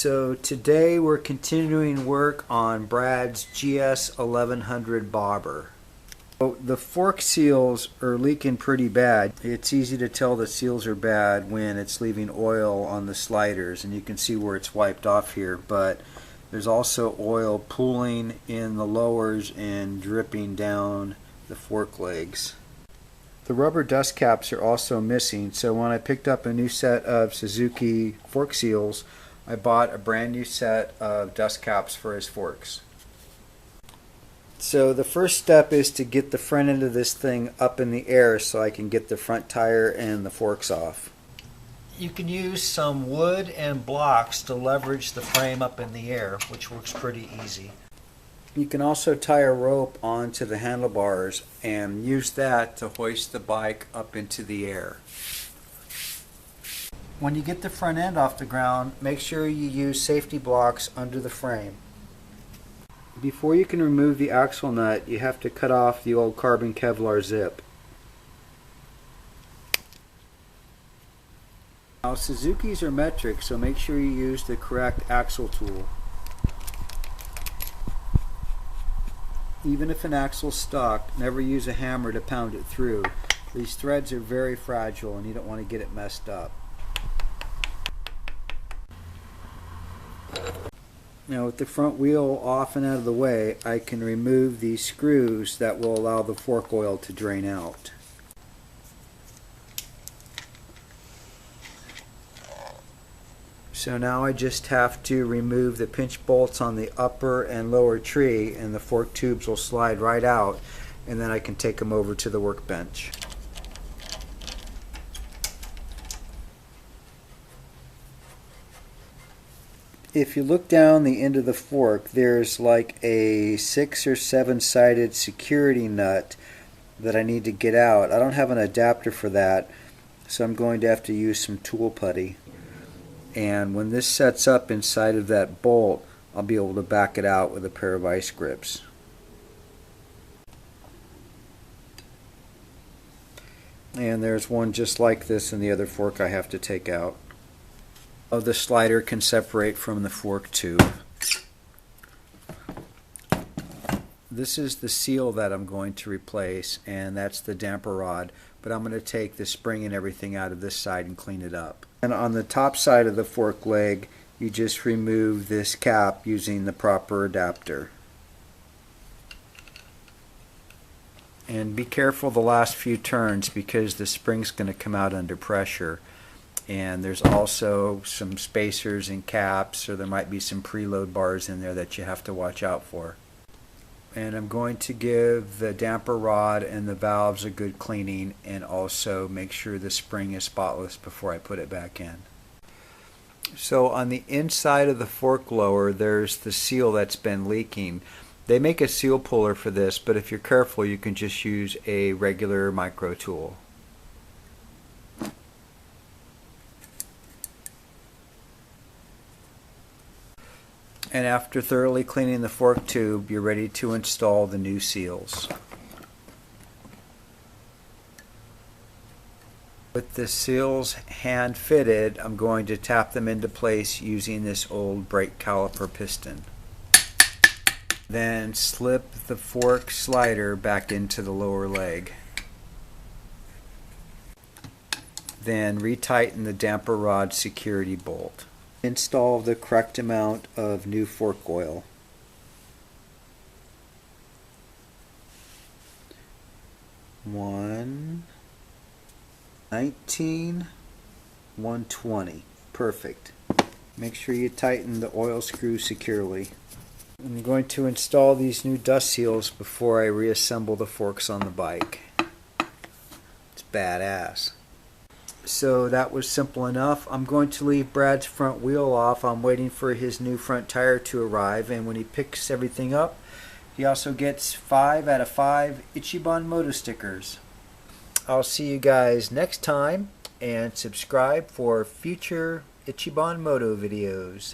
So today we're continuing work on Brad's GS 1100 bobber. So the fork seals are leaking pretty bad. It's easy to tell the seals are bad when it's leaving oil on the sliders, and you can see where it's wiped off here, but there's also oil pooling in the lowers and dripping down the fork legs. The rubber dust caps are also missing, so when I picked up a new set of Suzuki fork seals, I bought a brand new set of dust caps for his forks. So the first step is to get the front end of this thing up in the air so I can get the front tire and the forks off. You can use some wood and blocks to leverage the frame up in the air, which works pretty easy. You can also tie a rope onto the handlebars and use that to hoist the bike up into the air. When you get the front end off the ground, make sure you use safety blocks under the frame. Before you can remove the axle nut, you have to cut off the old carbon Kevlar zip. Now, Suzuki's are metric, so make sure you use the correct axle tool. Even if an axle's stuck, never use a hammer to pound it through. These threads are very fragile and you don't want to get it messed up. Now, with the front wheel off and out of the way, I can remove these screws that will allow the fork oil to drain out. So now I just have to remove the pinch bolts on the upper and lower tree, and the fork tubes will slide right out, and then I can take them over to the workbench. If you look down the end of the fork, there's like a 6 or 7 sided security nut that I need to get out. I don't have an adapter for that, so I'm going to have to use some tool putty. And when this sets up inside of that bolt, I'll be able to back it out with a pair of vice grips. And there's one just like this in the other fork I have to take out. The slider can separate from the fork tube. This is the seal that I'm going to replace, and that's the damper rod, but I'm going to take the spring and everything out of this side and clean it up. And on the top side of the fork leg, you just remove this cap using the proper adapter. And be careful the last few turns because the spring's going to come out under pressure. And there's also some spacers and caps, or there might be some preload bars in there that you have to watch out for. And I'm going to give the damper rod and the valves a good cleaning, and also make sure the spring is spotless before I put it back in. So on the inside of the fork lower, there's the seal that's been leaking. They make a seal puller for this, but if you're careful, you can just use a regular micro tool. And after thoroughly cleaning the fork tube, you're ready to install the new seals. With the seals hand fitted, I'm going to tap them into place using this old brake caliper piston. Then slip the fork slider back into the lower leg. Then retighten the damper rod security bolt. Install the correct amount of new fork oil. One, 19, 120. Perfect. Make sure you tighten the oil screw securely. I'm going to install these new dust seals before I reassemble the forks on the bike. It's badass. So that was simple enough. I'm going to leave Brad's front wheel off. I'm waiting for his new front tire to arrive, and when he picks everything up, he also gets 5 out of 5 Ichiban Moto stickers. I'll see you guys next time, and subscribe for future Ichiban Moto videos.